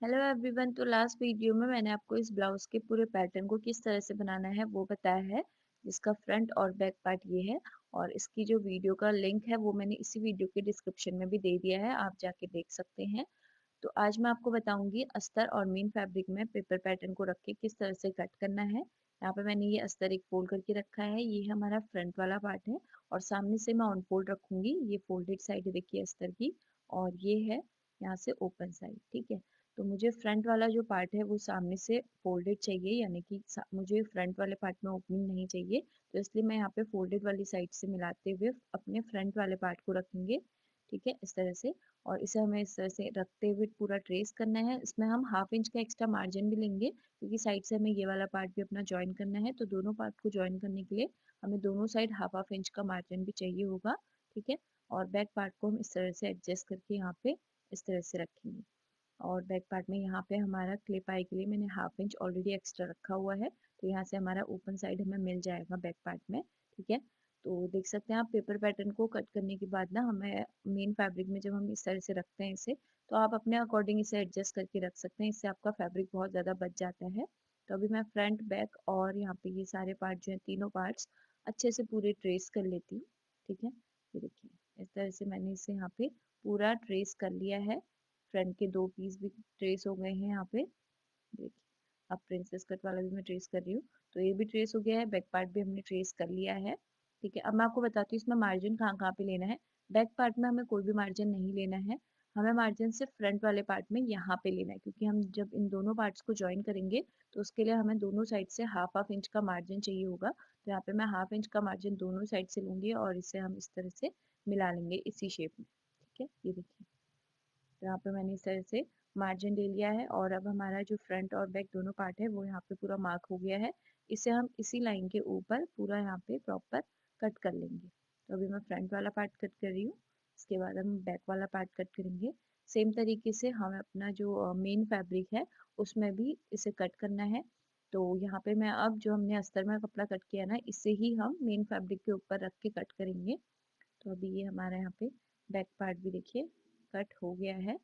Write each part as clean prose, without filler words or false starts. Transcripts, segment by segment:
Hello everyone. तो last video में मैंने आपको इस ब्लाउज के पूरे पैटर्न को किस तरह से बनाना है वो बताया है, जिसका फ्रंट और बैक पार्ट ये है। और इसकी जो वीडियो का लिंक है वो मैंने इसी वीडियो के डिस्क्रिप्शन में भी दे दिया है, आप जाके देख सकते हैं। तो आज मैं आपको बताऊंगी अस्तर और मेन फैब्रिक में पेपर पैटर्न को रख के किस तरह से कट करना है। यहाँ पे मैंने ये अस्तर एक फोल्ड करके रखा है, ये हमारा फ्रंट वाला पार्ट है। और सामने से मैं ऑन फोल्ड रखूंगी, ये फोल्डेड साइड देखिए अस्तर की। और ये है यहाँ से ओपन साइड, ठीक है। तो मुझे फ्रंट वाला जो पार्ट है वो सामने से फोल्डेड चाहिए, यानी कि मुझे फ्रंट वाले पार्ट में ओपनिंग नहीं चाहिए। तो इसलिए मैं यहाँ पे फोल्डेड वाली साइड से मिलाते हुए अपने फ्रंट वाले पार्ट को रखेंगे, ठीक है, इस तरह से। और इसे हमें इस तरह से रखते हुए पूरा ट्रेस करना है। इसमें हम हाफ इंच का एक्स्ट्रा मार्जिन भी लेंगे, क्योंकि साइड से हमें ये वाला पार्ट भी अपना ज्वाइन करना है। तो दोनों पार्ट को ज्वाइन करने के लिए हमें दोनों साइड हाफ हाफ इंच का मार्जिन भी चाहिए होगा, ठीक है। और बैक पार्ट को हम इस तरह से एडजस्ट करके यहाँ पे इस तरह से रखेंगे। और बैक पार्ट में यहाँ पे हमारा क्लिप आई के लिए मैंने हाफ इंच ऑलरेडी एक्स्ट्रा रखा हुआ है, तो यहाँ से हमारा ओपन साइड हमें मिल जाएगा बैक पार्ट में, ठीक है। तो देख सकते हैं आप, पेपर पैटर्न को कट करने के बाद ना हमें मेन फैब्रिक में जब हम इस तरह से रखते हैं इसे, तो आप अपने अकॉर्डिंग इसे एडजस्ट करके रख सकते हैं, इससे आपका फैब्रिक बहुत ज़्यादा बच जाता है। तो अभी मैं फ्रंट बैक और यहाँ पे ये सारे पार्ट जो है, तीनों पार्ट्स अच्छे से पूरे ट्रेस कर लेती हूँ, ठीक है। ये देखिए, इस तरह से मैंने इसे यहाँ पे पूरा ट्रेस कर लिया है। फ्रंट के दो पीस भी ट्रेस हो गए हैं यहाँ पे, देखिए। अब प्रिंसेस कट वाला भी मैं ट्रेस कर रही हूँ, तो ये भी ट्रेस हो गया है, बैक पार्ट भी हमने ट्रेस कर लिया है, ठीक है। अब मैं आपको बताती हूँ इसमें मार्जिन कहाँ कहाँ पे लेना है। बैक पार्ट में हमें कोई भी मार्जिन नहीं लेना है, हमें मार्जिन सिर्फ फ्रंट वाले पार्ट में यहाँ पे लेना है, क्योंकि हम जब इन दोनों पार्ट्स को ज्वाइन करेंगे तो उसके लिए हमें दोनों साइड से हाफ हाफ इंच का मार्जिन चाहिए होगा। तो यहाँ पे मैं हाफ इंच का मार्जिन दोनों साइड से लूंगी और इसे हम इस तरह से मिला लेंगे इसी शेप में, ठीक है। ये देखिए, तो यहाँ पे मैंने इस तरह से मार्जिन ले लिया है। और अब हमारा जो फ्रंट और बैक दोनों पार्ट है वो यहाँ पे पूरा मार्क हो गया है। इसे हम इसी लाइन के ऊपर पूरा यहाँ पे प्रॉपर कट कर लेंगे। तो अभी मैं फ्रंट वाला पार्ट कट कर रही हूँ, इसके बाद हम बैक वाला पार्ट कट करेंगे। सेम तरीके से हमें अपना जो मेन फैब्रिक है उसमें भी इसे कट करना है। तो यहाँ पे मैं अब जो हमने अस्तर में कपड़ा कट किया ना, इसे ही हम मेन फैब्रिक के ऊपर रख के कट करेंगे। तो अभी ये हमारा यहाँ पे बैक पार्ट भी देखिए कट हो गया है,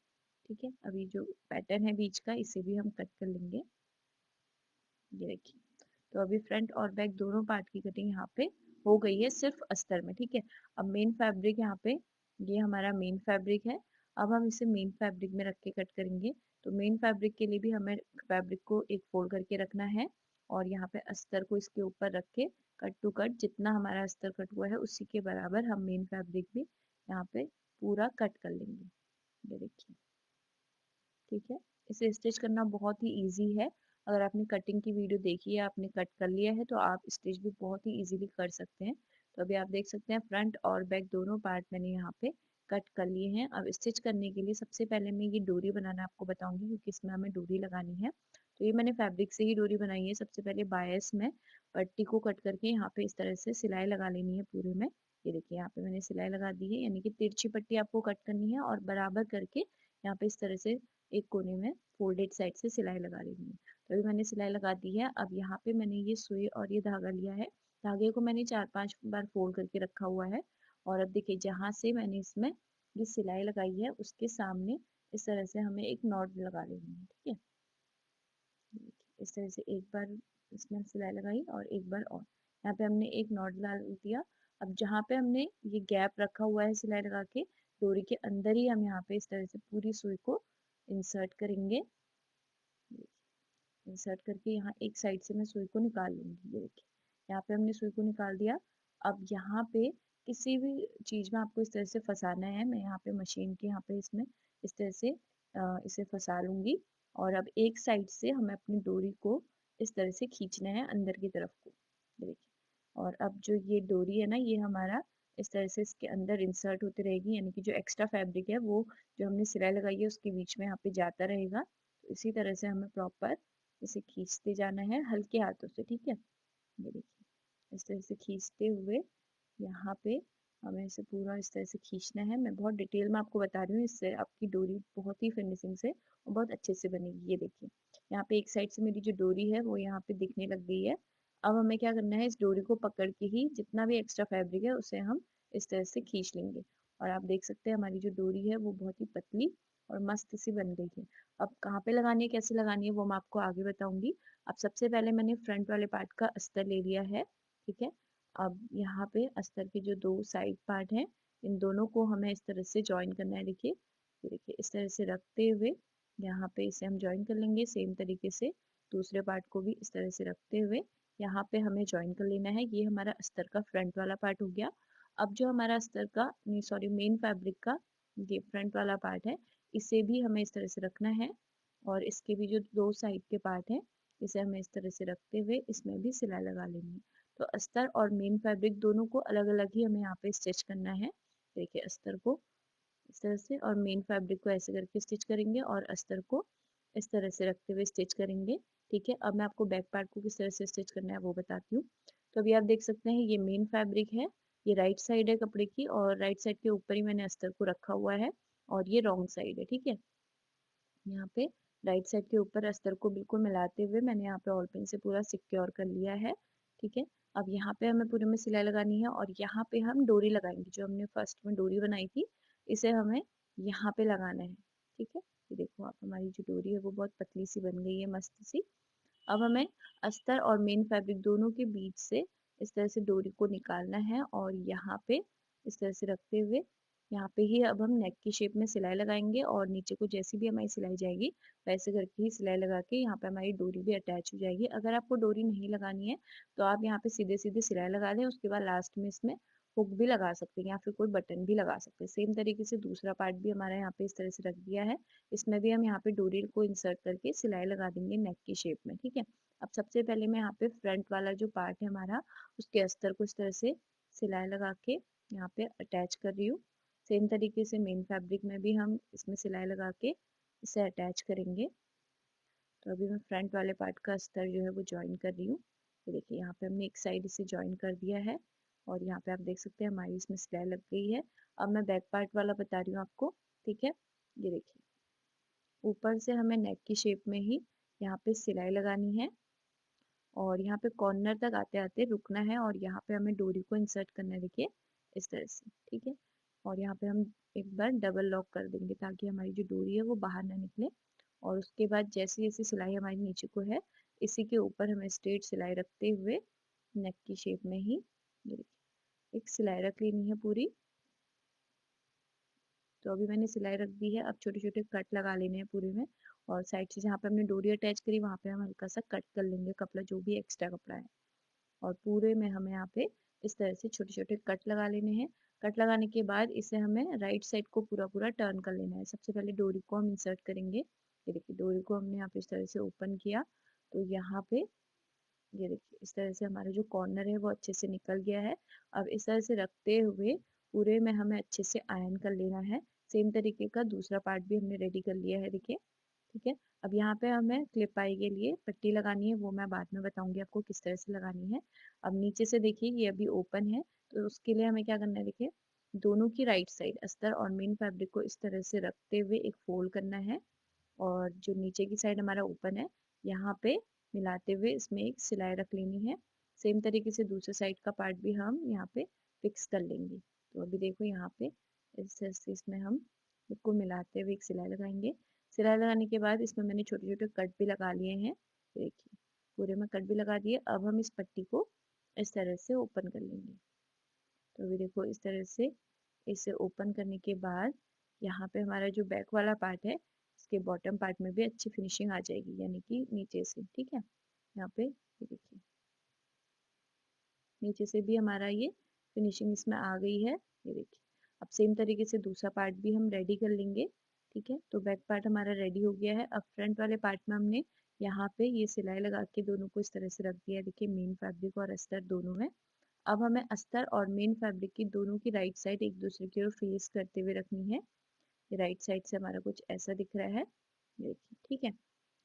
ठीक है। अभी जो पैटर्न है बीच का, इसे भी हम कट कर लेंगे, ये देखिए। तो अभी फ्रंट और बैक दोनों पार्ट की कटिंग यहाँ पे हो गई है सिर्फ अस्तर में, ठीक है। अब मेन फैब्रिक यहाँ पे, ये हमारा मेन फैब्रिक है। अब हम इसे मेन फैब्रिक में रख के कट करेंगे। तो मेन फैब्रिक के लिए भी हमें फैब्रिक को एक फोल्ड करके रखना है, और यहाँ पे अस्तर को इसके ऊपर रख के कट टू कट जितना हमारा अस्तर कट हुआ है उसी के बराबर हम मेन फैब्रिक भी यहाँ पे पूरा कट कर लेंगे, ये देखिए, ठीक है। इसे स्टिच करना बहुत ही इजी है। अगर आपने कटिंग की वीडियो देखी है, आपने कट कर लिया है, तो आप स्टिच भी बहुत ही इजीली कर सकते हैं। तो अभी आप देख सकते हैं फ्रंट और बैक दोनों पार्ट मैंने यहाँ पे कट कर लिए हैं। अब स्टिच करने के लिए सबसे पहले मैं ये डोरी बनाना आपको बताऊंगी, क्योंकि इसमें हमें डोरी लगानी है। तो ये मैंने फैब्रिक से ही डोरी बनाई है। सबसे पहले बायस में पट्टी को कट करके यहाँ पे इस तरह से सिलाई लगा लेनी है पूरे में। ये देखिए, यहाँ पे मैंने सिलाई लगा दी है, यानी कि तिरछी पट्टी आपको कट करनी है और बराबर करके यहाँ पे इस तरह से एक कोने में फोल्डेड साइड से सिलाई लगा लेनी है। तो अभी मैंने सिलाई लगा दी है। अब यहाँ पे मैंने ये सुई और ये धागा लिया है, धागे को मैंने 4-5 बार फोल्ड करके रखा हुआ है। और अब देखिए, जहाँ से मैंने इसमें ये सिलाई लगाई है उसके सामने इस तरह से हमें एक नॉट लगा लेनी है, ठीक है। इस तरह से एक बार इसमें सिलाई लगाई और एक बार और यहाँ पे हमने एक नॉट डाल दिया। अब जहाँ पे हमने ये गैप रखा हुआ है सिलाई लगा के, डोरी के अंदर ही हम यहाँ पे इस तरह से पूरी सुई को इंसर्ट करेंगे। इंसर्ट करके यहाँ एक साइड से मैं सुई को निकाल लूंगी, ये देखिए, यहाँ पे हमने सुई को निकाल दिया। अब यहाँ पे किसी भी चीज में आपको इस तरह से फंसाना है, मैं यहाँ पे मशीन के यहाँ पे इसमें इस तरह से इसे फंसा लूंगी। और अब एक साइड से हमें अपनी डोरी को इस तरह से खींचना है अंदर की तरफ को, ये देखिए। और अब जो ये डोरी है ना, ये हमारा इस तरह से इसके अंदर इंसर्ट होती रहेगी, यानी कि जो एक्स्ट्रा फैब्रिक है वो जो हमने सिलाई लगाई है उसके बीच में यहाँ पे जाता रहेगा। तो इसी तरह से हमें प्रॉपर इसे खींचते जाना है हल्के हाथों से, ठीक है। ये देखिए, इस तरह से खींचते हुए यहाँ पे हमें इसे पूरा इस तरह से खींचना है। मैं बहुत डिटेल में आपको बता रही हूँ, इससे आपकी डोरी बहुत ही फिनिशिंग से और बहुत अच्छे से बनेगी। ये देखिए, यहाँ पे एक साइड से मेरी जो डोरी है वो यहाँ पे दिखने लग गई है। अब हमें क्या करना है, इस डोरी को पकड़ के ही जितना भी एक्स्ट्रा फैब्रिक है उसे हम इस तरह से खींच लेंगे। और आप देख सकते हैं हमारी जो डोरी है वो बहुत ही पतली और मस्त सी बन गई है। अब कहाँ पे लगानी है, कैसे लगानी है वो मैं आपको आगे बताऊंगी। अब सबसे पहले मैंने फ्रंट वाले पार्ट का अस्तर ले लिया है, ठीक है। अब यहाँ पे अस्तर के जो दो साइड पार्ट हैं, इन दोनों को हमें इस तरह से ज्वाइन करना है। देखिए, ये देखिए इस तरह से रखते हुए यहाँ पे इसे हम ज्वाइन कर लेंगे। सेम तरीके से दूसरे पार्ट को भी इस तरह से रखते हुए यहाँ पे हमें ज्वाइन कर लेना है। ये हमारा अस्तर का फ्रंट वाला पार्ट हो गया। अब जो हमारा अस्तर का, नहीं सॉरी, मेन फैब्रिक का ये फ्रंट वाला पार्ट है, इसे भी हमें इस तरह से रखना है। और इसके भी जो दो साइड के पार्ट हैं, इसे हमें इस तरह से रखते हुए इसमें भी सिलाई लगा लेनी है। तो अस्तर और मेन फैब्रिक दोनों को अलग अलग ही हमें यहाँ पे स्टिच करना है। देखिए, अस्तर को इस तरह से और मेन फैब्रिक को ऐसे करके स्टिच करेंगे और अस्तर को इस तरह से रखते हुए स्टिच करेंगे, ठीक है। अब मैं आपको बैक पार्ट को किस तरह से स्टिच करना है वो बताती हूँ। तो अभी आप देख सकते हैं ये मेन फैब्रिक है, ये राइट साइड है कपड़े की, और राइट साइड के ऊपर ही मैंने अस्तर को रखा हुआ है, और ये रॉन्ग साइड है, ठीक है। यहाँ पे राइट साइड के ऊपर अस्तर को बिल्कुल मिलाते हुए मैंने यहाँ पे ऑल पिन से पूरा सिक्योर कर लिया है, ठीक है। अब यहाँ पे हमें पूरे में सिलाई लगानी है, और यहाँ पे हम डोरी लगाएंगे। जो हमने फर्स्ट में डोरी बनाई थी, इसे हमें यहाँ पे लगाना है, ठीक है। ये देखो आप, हमारी जो डोरी है वो बहुत पतली सी बन गई है, मस्त सी। अब हमें अस्तर और मेन फैब्रिक दोनों के बीच से इस तरह से डोरी को निकालना है, और यहाँ पे इस तरह से रखते हुए यहाँ पे ही अब हम नेक की शेप में सिलाई लगाएंगे, और नीचे को जैसी भी हमारी सिलाई जाएगी वैसे करके ही सिलाई लगा के यहाँ पे हमारी डोरी भी अटैच हो जाएगी। अगर आपको डोरी नहीं लगानी है तो आप यहाँ पे सीधे सीधे सिलाई लगा दें, उसके बाद लास्ट में इसमें हुक भी लगा सकते हैं या फिर कोई बटन भी लगा सकते हैं। सेम तरीके से दूसरा पार्ट भी हमारा यहाँ पे इस तरह से रख दिया है, इसमें भी हम यहाँ पे डोरी को इंसर्ट करके सिलाई लगा देंगे नेक की शेप में, ठीक है। अब सबसे पहले मैं यहाँ पे फ्रंट वाला जो पार्ट है हमारा, उसके अस्तर को इस तरह से सिलाई लगा के यहाँ पे अटैच कर रही हूँ। सेम तरीके से मेन फैब्रिक में भी हम इसमें सिलाई लगा के इसे अटैच करेंगे। तो अभी मैं फ्रंट वाले पार्ट का अस्तर जो है वो ज्वाइन कर रही हूँ। ये देखिए, यहाँ पे हमने एक साइड इसे ज्वाइन कर दिया है, और यहाँ पे आप देख सकते हैं हमारी इसमें सिलाई लग गई है। अब मैं बैक पार्ट वाला बता रही हूँ आपको, ठीक है। ये देखिए, ऊपर से हमें नेक की शेप में ही यहाँ पे सिलाई लगानी है, और यहाँ पे कॉर्नर तक आते आते रुकना है, और यहाँ पे हमें डोरी को इंसर्ट करना है, देखिए इस तरह से, ठीक है। और यहाँ पे हम एक बार डबल लॉक कर देंगे ताकि हमारी जो डोरी है वो बाहर ना निकले। और उसके बाद जैसी जैसी सिलाई हमारी नीचे को है, इसी के ऊपर हमें स्ट्रेट सिलाई रखते हुए नेक की शेप में ही ये देखिए एक सिलाई रख लेनी है पूरी। तो अभी मैंने सिलाई रख दी है। अब छोटे छोटे कट लगा लेने हैं पूरे में, और साइड से जहाँ पे हमने डोरी अटैच करी वहाँ पे हम हल्का सा कट कर लेंगे कपड़ा, जो भी एक्स्ट्रा कपड़ा है। और पूरे में हमें यहाँ पे इस तरह से छोटे छोटे कट लगा लेने हैं। कट लगाने के बाद इसे हमें राइट साइड को पूरा पूरा टर्न कर लेना है। सबसे पहले डोरी को हम इंसर्ट करेंगे। ये देखिए, डोरी को हमने यहाँ पे इस तरह से ओपन किया, तो यहाँ पे ये देखिए इस तरह से हमारा जो कॉर्नर है वो अच्छे से निकल गया है। अब इस तरह से रखते हुए पूरे में हमें अच्छे से आयरन कर लेना है। सेम तरीके का दूसरा पार्ट भी हमने रेडी कर लिया है, देखिए, ठीक है। अब यहाँ पे हमें क्लिप आई के लिए पट्टी लगानी है, वो मैं बाद में बताऊंगी आपको किस तरह से लगानी है। अब नीचे से देखिए ये अभी ओपन है, तो उसके लिए हमें क्या करना है, देखिए दोनों की राइट साइड अस्तर और मेन फैब्रिक को इस तरह से रखते हुए एक फोल्ड करना है, और जो नीचे की साइड हमारा ओपन है यहाँ पे मिलाते हुए इसमें एक सिलाई रख लेनी है। सेम तरीके से दूसरे साइड का पार्ट भी हम यहाँ पे फिक्स कर लेंगे। तो अभी देखो यहाँ पे इस तरह से इसमें हम इसको मिलाते हुए एक सिलाई लगाएंगे। सिलाई लगाने के बाद इसमें मैंने छोटे छोटे कट भी लगा लिए हैं, देखिए पूरे में कट भी लगा दिए। अब हम इस पट्टी को इस तरह से ओपन कर लेंगे। तो अभी देखो इस तरह से इसे ओपन करने के बाद यहाँ पे हमारा जो बैक वाला पार्ट है, इसके बॉटम पार्ट में भी अच्छी फिनिशिंग आ जाएगी, यानी कि नीचे से, ठीक है। यहाँ पे ये देखिए नीचे से भी हमारा ये फिनिशिंग इसमें आ गई है, ये देखिए। अब सेम तरीके से दूसरा पार्ट भी हम रेडी कर लेंगे, ठीक है। तो बैक पार्ट हमारा रेडी हो गया है। अब फ्रंट वाले पार्ट में हमने यहाँ पे ये सिलाई लगा के दोनों को इस तरह से रख दिया है, देखिए मेन फैब्रिक और अस्तर दोनों में। अब हमें अस्तर और मेन फैब्रिक की दोनों की राइट साइड एक दूसरे की ओर फेस करते हुए रखनी है। ये राइट साइड से हमारा कुछ ऐसा दिख रहा है, ये देखिए, ठीक है।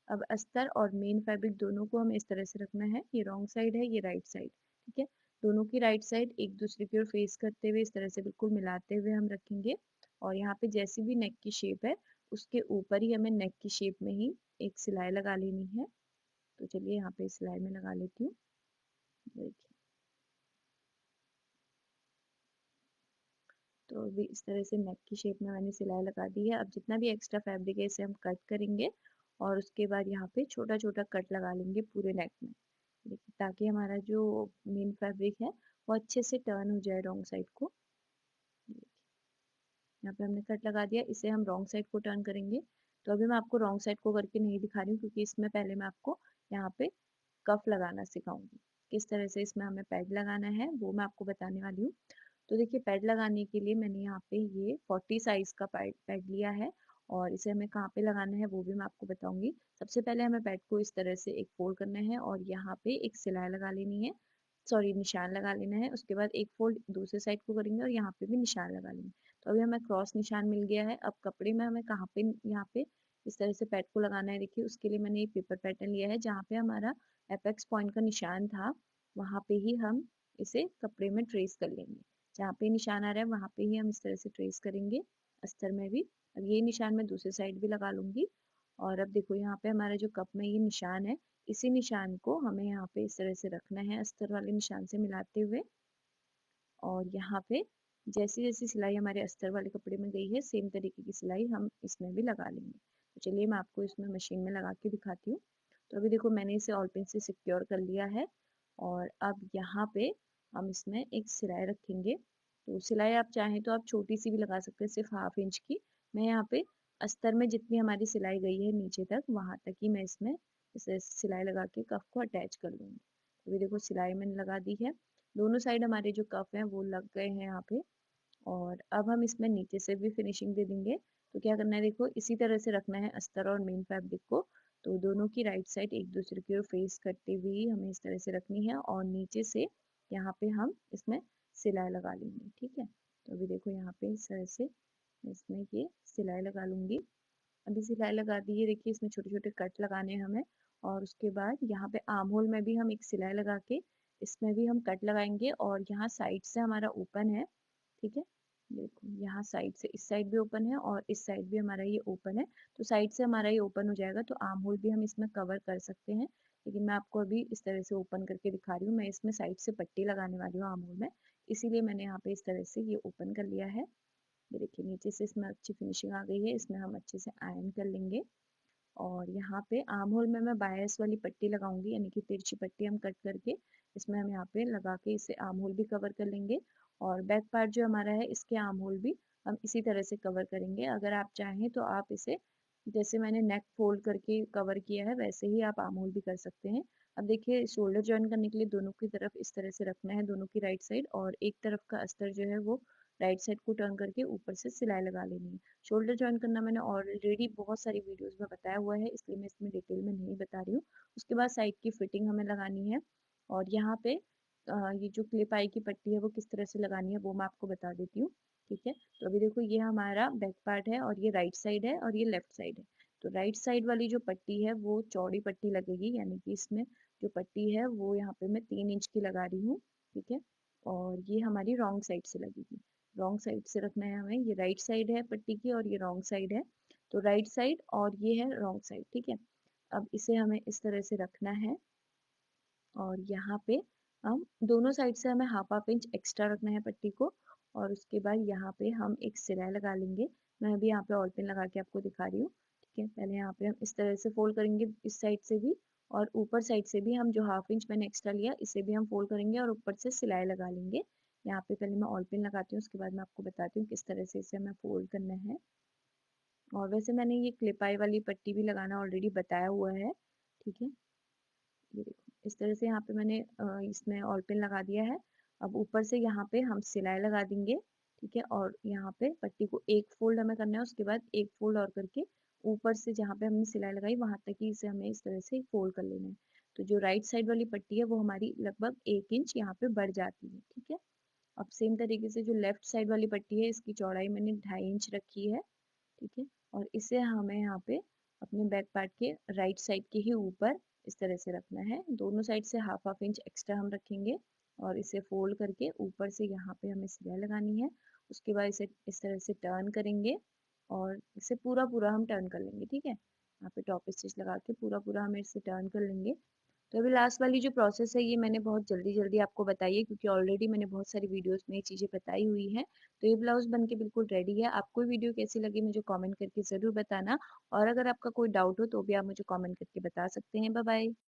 अब अस्तर और मेन फैब्रिक दोनों को हमें इस तरह से रखना है। ये रॉन्ग साइड है, ये राइट साइड, ठीक है। दोनों की राइट साइड एक दूसरे की ओर फेस करते हुए इस तरह से बिल्कुल मिलाते हुए हम रखेंगे। और यहाँ पे जैसी भी नेक की शेप है उसके ऊपर ही हमें नेक की शेप में ही एक सिलाई लगा लेनी है। तो चलिए यहाँ पे सिलाई में लगा लेती हूँ, देखिए। तो अभी इस तरह से नेक की शेप में मैंने सिलाई लगा दी है। अब जितना भी एक्स्ट्रा फैब्रिक है इसे हम कट करेंगे और उसके बाद यहाँ पे छोटा छोटा कट लगा लेंगे पूरे नेक में, देखिए, ताकि हमारा जो मेन फैब्रिक है वो अच्छे से टर्न हो जाए रॉन्ग साइड को। यहाँ पे हमने कट लगा दिया, इसे हम रॉन्ग साइड को टर्न करेंगे। तो अभी मैं आपको रॉन्ग साइड को करके नहीं दिखा रही हूँ क्योंकि इसमें पहले मैं आपको यहाँ पे कफ लगाना सिखाऊंगी। किस तरह से इसमें हमें पैड लगाना है वो मैं आपको बताने वाली हूँ। तो देखिए, पैड लगाने के लिए मैंने यहाँ पे ये 40 साइज का पैड पैड लिया है और इसे हमें कहाँ पे लगाना है वो भी मैं आपको बताऊंगी। सबसे पहले हमें पैड को इस तरह से एक फोल्ड करना है और यहाँ पे एक सिलाई लगा लेनी है, सॉरी निशान लगा लेना है। उसके बाद एक फोल्ड दूसरे साइड को करेंगे और यहाँ पे भी निशान लगा लेंगे। तो अभी हमें क्रॉस निशान मिल गया है। अब कपड़े में हमें कहाँ पे यहाँ पे इस तरह से पैड को लगाना है, देखिए उसके लिए मैंने ये पेपर पैटर्न लिया है जहाँ पे हमारा एपेक्स पॉइंट का निशान था, वहाँ पे ही हम इसे कपड़े में ट्रेस कर लेंगे। जहाँ पे निशान आ रहा है वहाँ पे ही हम इस तरह से ट्रेस करेंगे, अस्तर में भी। अब ये निशान मैं दूसरी साइड भी लगा लूंगी। और अब देखो यहाँ पे हमारा जो कप में ये निशान है, इसी निशान को हमें यहाँ पे इस तरह से रखना है अस्तर वाले निशान से मिलाते हुए। और यहाँ पे जैसी जैसी सिलाई हमारे अस्तर वाले कपड़े में गई है सेम तरीके की सिलाई हम इसमें भी लगा लेंगे। तो चलिए मैं आपको इसमें मशीन में लगा के दिखाती हूँ। तो अभी देखो मैंने इसे ऑल पिन से सिक्योर कर लिया है और अब यहाँ पे हम इसमें एक सिलाई रखेंगे। तो सिलाई आप चाहें तो आप छोटी सी भी लगा सकते हैं, सिर्फ 1/2 इंच की। मैं यहाँ पे अस्तर में जितनी हमारी सिलाई गई है नीचे तक वहां तक ही मैं इसमें इसे सिलाई लगा के कफ को अटैच कर लूंगी। अभी देखो सिलाई मैंने लगा दी है, दोनों साइड हमारे जो कफ हैं वो लग गए हैं यहाँ पे। और अब हम इसमें नीचे से भी फिनिशिंग दे देंगे। तो क्या करना है, देखो इसी तरह से रखना है अस्तर और मेन फैब्रिक को। तो दोनों की राइट साइड एक दूसरे की ओर फेस करते हुए हमें इस तरह से रखनी है और नीचे से यहाँ पे हम इसमें सिलाई लगा लेंगे, ठीक है। तो अभी देखो यहाँ पे इस तरह से इसमें ये सिलाई लगा लूंगी। अभी सिलाई लगा दी है, देखिए इसमें छोटे छोटे कट लगाने हैं हमें। और उसके बाद यहाँ पे आर्म होल में भी हम एक सिलाई लगा के इसमें भी हम कट लगाएंगे और यहाँ साइड से हमारा ओपन है, ठीक है। देखो यहाँ साइड से इस साइड भी ओपन है और इस साइड भी हमारा ये ओपन है। तो साइड से हमारा ये ओपन हो जाएगा तो आर्म होल भी हम इसमें कवर कर सकते हैं। लेकिन मैं आपको अभी इस तरह से ओपन करके दिखा रही हूँ, मैं इसमें साइड से पट्टी लगाने वाली हूँ आर्म होल में, इसीलिए मैंने यहाँ पे इस तरह से ये ओपन कर लिया है। ये देखिए नीचे से इसमें अच्छी फिनिशिंग आ गई है, इसमें हम अच्छे से आयरन कर लेंगे। और यहाँ पे आर्म होल में मैं बायस वाली पट्टी लगाऊंगी, यानी कि तिरछी पट्टी हम कट करके इसमें हम यहाँ पे लगा के इसे आर्म होल भी कवर कर लेंगे। और बैक पार्ट जो हमारा है इसके आर्म होल भी हम इसी तरह से कवर करेंगे। अगर आप चाहें तो आप इसे जैसे मैंने नेक फोल्ड करके कवर किया है वैसे ही आप आर्म होल भी कर सकते हैं। अब देखिए शोल्डर जॉइन करने के लिए दोनों की तरफ इस तरह से रखना है, दोनों की राइट साइड, और एक तरफ का अस्तर जो है वो राइट साइड को टर्न करके ऊपर से सिलाई लगा लेनी है। शोल्डर जॉइन करना मैंने ऑलरेडी बहुत सारी वीडियोस में बताया हुआ है, इसलिए मैं इसमें डिटेल में नहीं बता रही हूँ। उसके बाद साइड की फिटिंग हमें लगानी है। और यहाँ पे ये जो क्लिप आई की पट्टी है वो किस तरह से लगानी है वो मैं आपको बता देती हूँ, ठीक है। तो अभी देखो ये हमारा बैक पार्ट है और ये राइट साइड है और ये लेफ्ट साइड है। तो राइट साइड वाली जो पट्टी है वो चौड़ी पट्टी लगेगी, यानी कि इसमें जो पट्टी है वो यहाँ पे मैं 3 इंच की लगा रही हूँ, ठीक है। और ये हमारी रॉन्ग साइड से लगेगी, रॉन्ग साइड से रखना है हमें। ये राइट साइड है पट्टी की और ये रॉन्ग साइड है। तो राइट साइड और ये है रॉन्ग साइड, ठीक है। अब इसे हमें इस तरह से रखना है और यहाँ पे हम दोनों साइड से हमें 1/2 इंच एक्स्ट्रा रखना है पट्टी को। और उसके बाद यहाँ पे हम एक सिलाई लगा लेंगे। मैं अभी यहाँ पे ऑल पिन लगा के आपको दिखा रही हूँ, ठीक है। पहले यहाँ पे हम इस तरह से फोल्ड करेंगे इस साइड से भी, और ऊपर साइड से भी हम जो 1/2 इंच मैंने एक्स्ट्रा लिया इसे भी हम फोल्ड करेंगे और ऊपर से सिलाई लगा लेंगे। यहाँ पे पहले मैं ऑल पिन लगाती हूँ, उसके बाद मैं आपको बताती हूँ किस तरह से इसे हमें फोल्ड करना है। और वैसे मैंने ये क्लिप आई वाली पट्टी भी लगाना ऑलरेडी बताया हुआ है, ठीक है। ये देखो इस तरह से यहाँ पे मैंने इसमें ऑल पिन लगा दिया है। अब ऊपर से यहाँ पे हम सिलाई लगा देंगे, ठीक है। और यहाँ पे पट्टी को एक फोल्ड हमें करना है, उसके बाद एक फोल्ड और करके ऊपर से जहाँ पे हमने सिलाई लगाई वहां तक ही इसे हमें इस तरह से फोल्ड कर लेना है। तो जो राइट साइड वाली पट्टी है वो हमारी लगभग 1 इंच यहाँ पे बढ़ जाती है, ठीक है। अब सेम तरीके से जो लेफ्ट साइड वाली पट्टी है इसकी चौड़ाई मैंने 2.5 इंच रखी है, ठीक है। और इसे हमें यहाँ पे अपने बैक पार्ट के राइट साइड के ही ऊपर इस तरह से रखना है। दोनों साइड से 1/2 इंच एक्स्ट्रा हम रखेंगे और इसे फोल्ड करके ऊपर से यहाँ पे हमें सिलाई लगानी है। उसके बाद इसे इस तरह से टर्न करेंगे और इसे पूरा पूरा हम टर्न कर लेंगे, ठीक है। यहाँ पे टॉप स्टिच लगा के पूरा पूरा हम इसे टर्न कर लेंगे। तो अभी लास्ट वाली जो प्रोसेस है ये मैंने बहुत जल्दी-जल्दी आपको बताई है क्योंकि ऑलरेडी मैंने बहुत सारी वीडियोज़ में ये चीज़ें बताई हुई हैं। तो ये ब्लाउज़ बन के बिल्कुल रेडी है। आपको ये वीडियो कैसी लगी मुझे कमेंट करके ज़रूर बताना और अगर आपका कोई डाउट हो तो भी आप मुझे कमेंट करके बता सकते हैं। Bye bye.